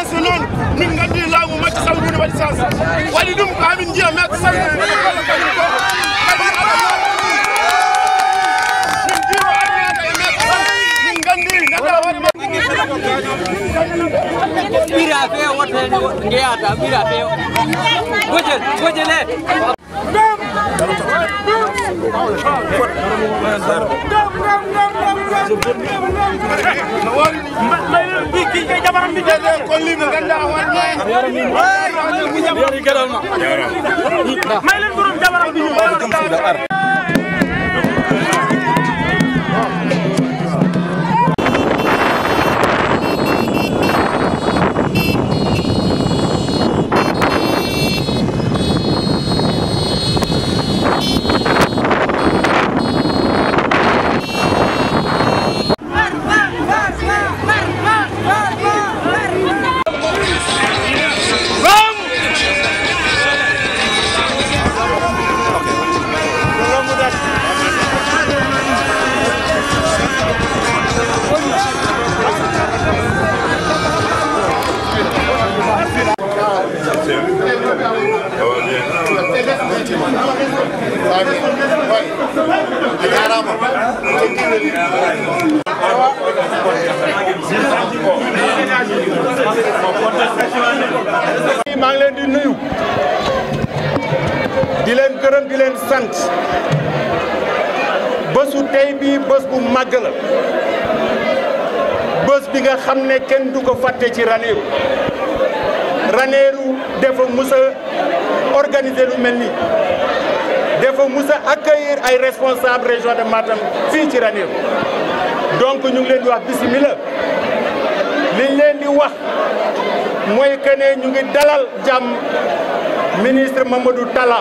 sens non min ngandi laamu Macky Sall woni waɗi sens waɗi ɗum ko amin jiya Macky Sall Mira feo, ngeata, mira feo. Gojele. maa ngi leen di nuyu di leen gërëm di leen sant bésu tey bi bés bu màgg la bés bi nga xam ne kenn du ko fàtte ci Ranérou Ranérou dafa mus a organiser lu mel nii dafa mus a accueillir ay responsables région de Matam fii ci Ranérou donc ñu ngi leen di wax bismillah liñ leen di wax mooy que ne ñu ngi dalal jàmm ministre Mamadou Talla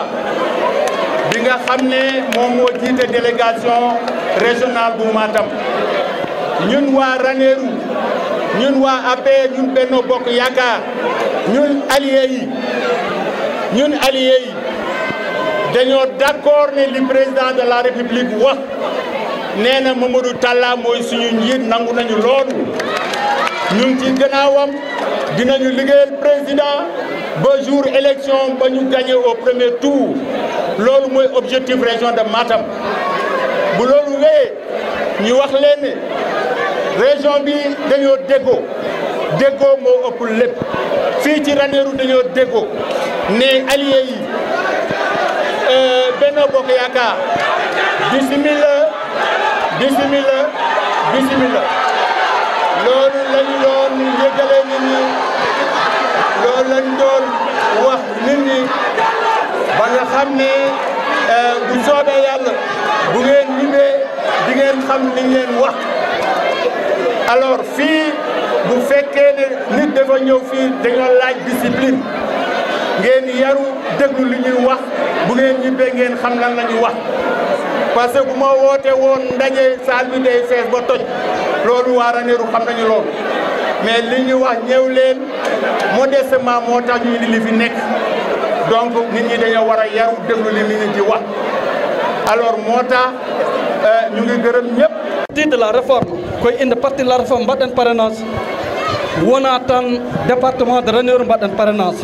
bi nga xam ne moom moo jiite délégation régionale bu Matam ñun waa Ranérou ñun waa APR ñun Benno Bokk Yaakaar ñun alliés yi dañoo d'accord ne li président de la République wax nee na Mamadou Talla mooy suñu njiit nangu nañu loolu ñu ngi ci gannaawam dinañu liggéeyal président ba jour élection ba ñu gagné au premier tour loolu mooy objectif région de Matam bu loolu wee ñu wax leen ne région bi dañoo déggoo moo ëpp lépp fii ci Ranérou dañoo déggoo ne alliés yi Benno Bokk Yaakaar bismillah loolu lañu doon yëgale nit ñi loolu lañu doon wax nit ñi ba nga xam ne bu soobee yàlla bu ngeen ñibbee di ngeen xam li ñu leen wax alors fii bu fekkee ne nit dafa ñëw fii dañoo laaj discipline ngeen yaru déglu li ñuy wax bu ngeen ñibbee ngeen xam lan la ñu wax parce que bu ma woote woon ndaje saal bi day fees ba toj loolu waa Ranérou xam nañu loolu mais li ñu wax ñëw leen modestement moo tax ñu indi li fi nekk donc nit ñi dañoo war a yaru déglu li nit ñi di wax alors moo tax ñu ngi gërëm ñëpp. partie de la réforme koy indi partie de la réforme mbaɗɗen parrainage wona tan département de Ranérou mbaɗɗen parrainage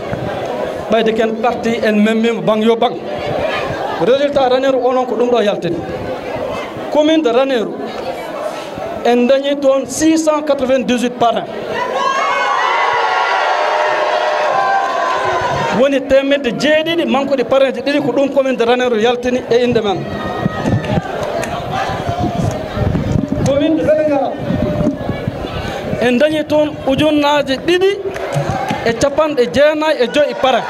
ɓayde ken parti en memmima bang yo bang résultat Ranérou onon ko ɗum ɗo yaltini commune de Ranérou en dañi toon 698 parrain woni temedde jeeɗiɗi manqueɗe parrain ji ɗiɗi ko ɗum commune de Ranérou yaltini e inde men commune de Vélingara en dañi toon ujunnaje ɗiɗi e capanɗe jeenayyi e joyi parrain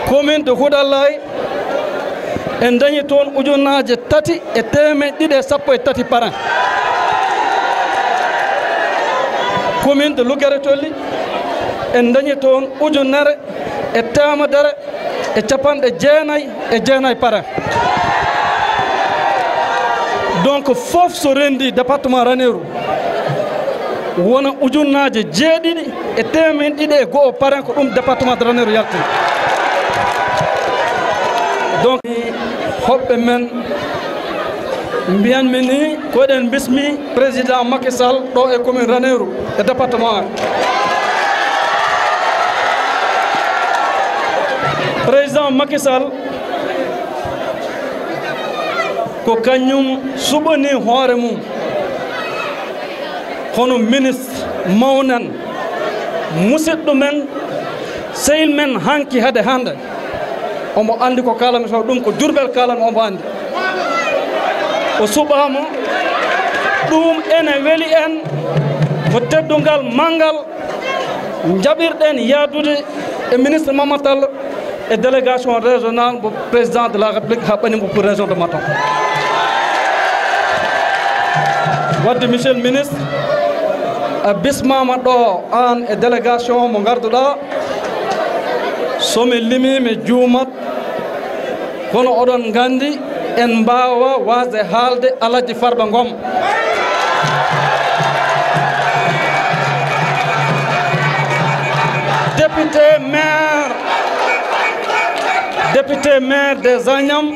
commune de Houdalaye en dañi toon ujunnaje tati e temeɗɗe ɗiɗi e sappo e tati parrain commune de Louguere Tolli en dañi toon ujunnere e temedere e capanɗe jeenayyi e jeenayyi parrain donc fof so rendi département Ranérou wona ujunnaje jeeɗiɗi e temen ɗiɗi e goho parrain ko ɗum département de Ranérou yaltini donc hoɓɓe men mbiyan min ni ko eɗen bismi président Macky Sall ɗo e commune Ranérou e département président Macky Sall ko kañum suɓani hoore mum hono ministre mawnan musidɗo men sehil men hanki hade hande omo andi ko kalami so ɗum ko Diourbel kalami omo andi o suɓama ɗum ene weeli en ko teddungal mangal jaɓirɗen yaadude e ministre Mamadou Tall e délégation régionale mo président de la république ha ɓanimo pour région de Matam wadde monsieur le ministre a bismama ɗo an e délégation mo garduɗa somi limi mi juumat kono oɗon gandi en mbawa wasde haalde Alaji Farba Ngom député maire des Agnam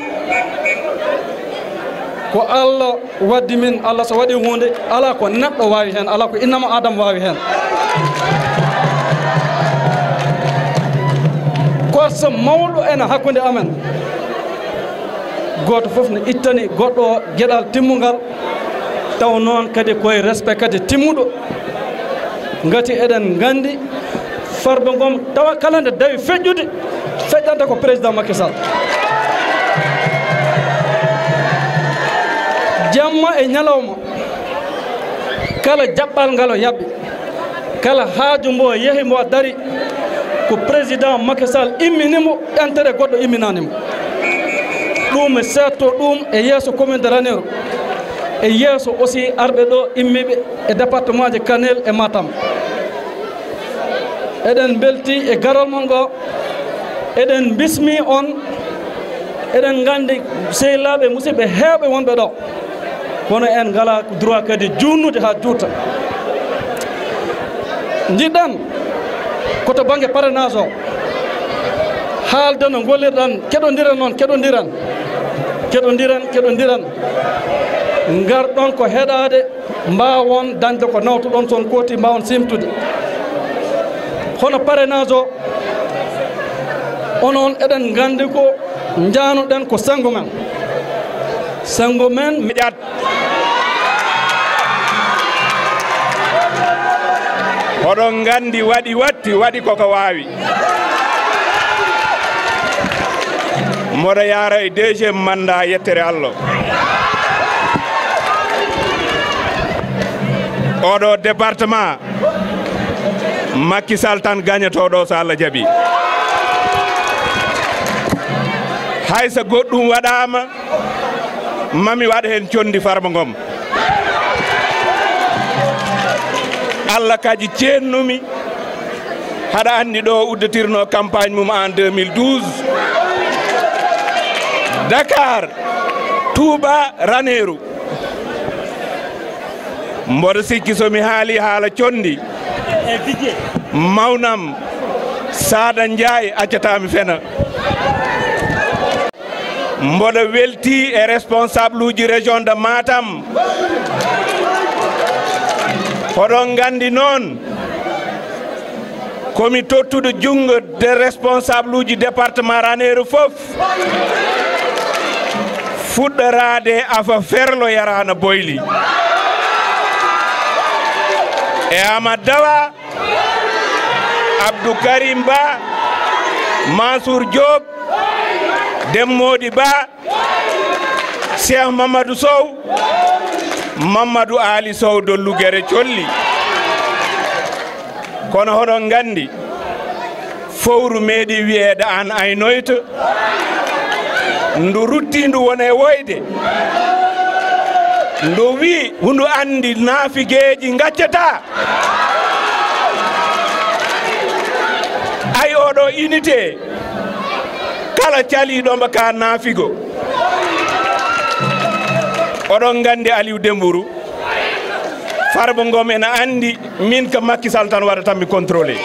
ko Allah waddi min Allah so waɗi hunde ala ko neɗɗo wawi hen ala ko innama Adama wawi hen korso mawɗo ene hakkude amen goto foof ne ittani goɗɗo gueɗal timmugal taw noon kadi koye respect kadi timmuɗo gati eɗen gandi Farba Ngom tawa kala nde dawi feƴƴude feƴƴanta ko président Macky Sall jamma e ñalawma kala jaɓɓal ngal o yaɓɓi kala haaju mbo yeehi mbo dari ko président Macky Sall imminimo intérêt goɗɗo imminanimo ɗum e setto ɗum e yeeso commune de Ranérou e yeeso aussi arɓe ɗo immiɓe e département de Kanel e Matam eɗen belti e garol mon ngo eɗen bismi on eɗen gandi sehilaɓe musidɓe heewɓe wonɓe ɗo kono en ngala droit kadi junnude ha juuta jiɗɗen koto banggue parrainage o haalde no gollirɗan keɗodiran noon keɗodiran garɗon ko heɗade mbawon dañde ko nawtuɗon toon kooti mbawon simtude hono parrainage o onon eɗen gandi ko januɗen ko sengo men miƴat oɗon gandi waɗi koko wawi moɗo yaara e deuxiéme mandat yettere Allah oɗo département Macky Sall tan gagnatoɗo so Allah jaaɓi hayso goɗɗum waɗama mami waɗa hen condi Farba Ngom Allah kaji ceennumi haɗa andi ɗo udditirno campagne mum en 2012 Dakar Touba Ranérou mboɗo sikki somi haali haala condi mawnam Sada Ndiaye accatami fena mboɗo welti e responsable uji région de Matam oɗon gandi noon komi tottuɗo jungo de responsable uji département Ranérou fof fuɗɗorade afa ferlo yarana boyli e Amadou Dawa Abdou Karim Ba Mansour Diop Demmodi Ba Cheikh Mamadou Sow Mamadou Ali Sow Dollugere colli kono hoɗon gandi fowru meeɗi wiyeede an aynoyto ndu rutti ndu wone woyde ndu wi hundu andi naafigueji gaccata ay oɗo unité kala caliɗomo ka naafigo oɗon gandi Aliou Dembourou Farba Ngom ene andi min ko Macky Sall tan waɗa tan mi contrôlé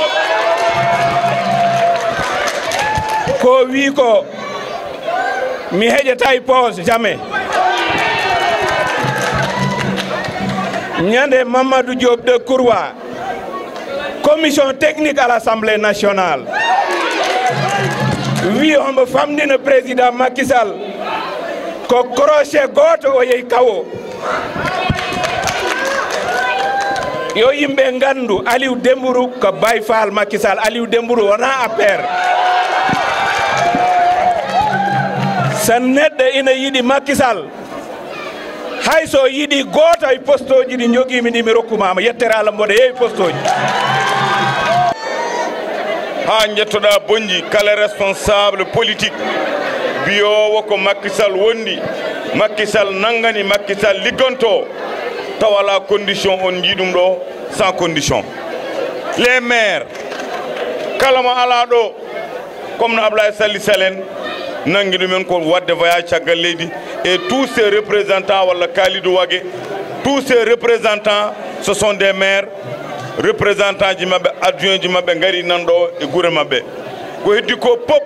ko wi ko mi heƴata e poche jamais ñande Mamadou Diop de Courwa, commission technique à l'Assemblée nationale. Oui, on me famdine le président Macky Sall ko crochet goto o yey kawo. Yo yimɓe ngandu Aliou Dembourou ko Baye Fall Macky Sall. Aliou Dembourou wona APR. So neɗɗo ina yiɗi Macky Sall hay so yiɗi goto e poste uji ɗi jogimi ɗi mi rokkumama yettere Allah mboɗo yeewi poste uji. ha jettoɗa bonji kala responsable politique biyowo ko Macky Sall wondi, Macky Sall nangani, Macky Sall liggonto taw ala condition on jiiɗum ɗo sans condition. Les maires kala mo ala ɗo comme no Ablaye Sall Salen nangi ɗumen ko wadde voyage caggal leydi, et tous ces représentants walla Kalidou Wague, tous ces représentants ce sont des maires, représentants ji mabɓe, adjoint ji mabɓe ngari nan ɗo e guure mabɓe. Ko heddi ko pop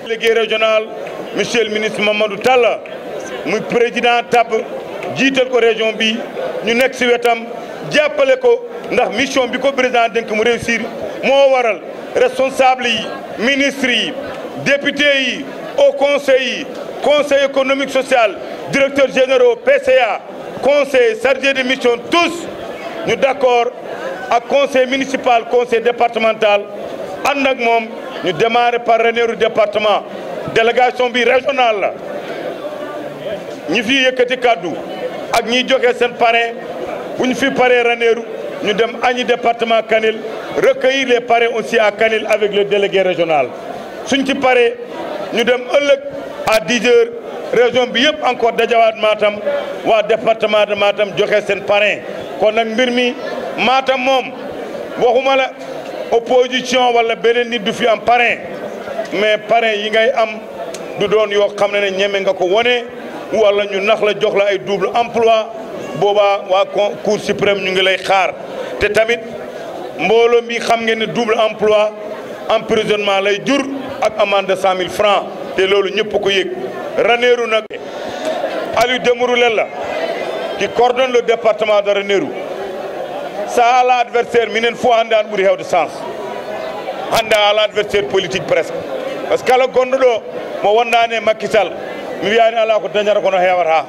délégué régional monsieur le ministre Mamadou Talla muy président tab jiital ko région bi ñu nekk si wetam jàppale ko ndax mission bi ko président dénk mu réussir moo waral responsable yi, ministres yi, députés yi, au conseil, conseil économique social, directeur généraux, PCA, conseil chargé de mission, tous nous d'accord avec conseil municipal, conseil départemental. Nous démarrons par Ranérou département, délégation bi régionale. Nous avons fait kaddu ak ñi joxe sen parrain bu ñu fi paré Ranérou ñu dem añi département Kanel recueillir les parrains aussi à Kanel avec le délégué régional. Suñ ci paré ñu dem ëllëg à 10h région bi yëpp encore dajawaat Matam waa département de Matam joxe seen parrain kon nag mbir mi Matam moom waxuma la opposition wala beneen nit du fi am parrain mais parrain yi ngay am du doon yoo xam ne ñeme nga ko wone wala ñu nax la jox la ay double emploi boobaa waa Cour suprême ñu ngi lay xaar te tamit mbooloo mi xam ngeen ne double emploi emprisonnement lay jur ak amende de 100 000 francs te loolu ñëpp ko yëg. Ranérou nag Aliou Dembourou Lella qui coordonne le département de Ranérou ça à l'adversaire minen fo hande an ɓuuri hewde sens hande à l'adversaire politique presque par ce que kala gonɗo ɗo mo wondani e Macky Sall mi wiyani ala ko dañata kono hewata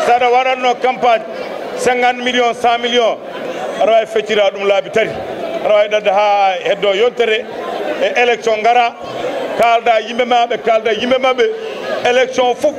saɗa waɗatno campagne 50 millions 100 millions aɗa wawi feccira ɗum laabi tati aɗa wawi ɗadde ha heddo yontere e élection gara kalda yimɓe maɓe kalda yimɓe maɓɓe élection fof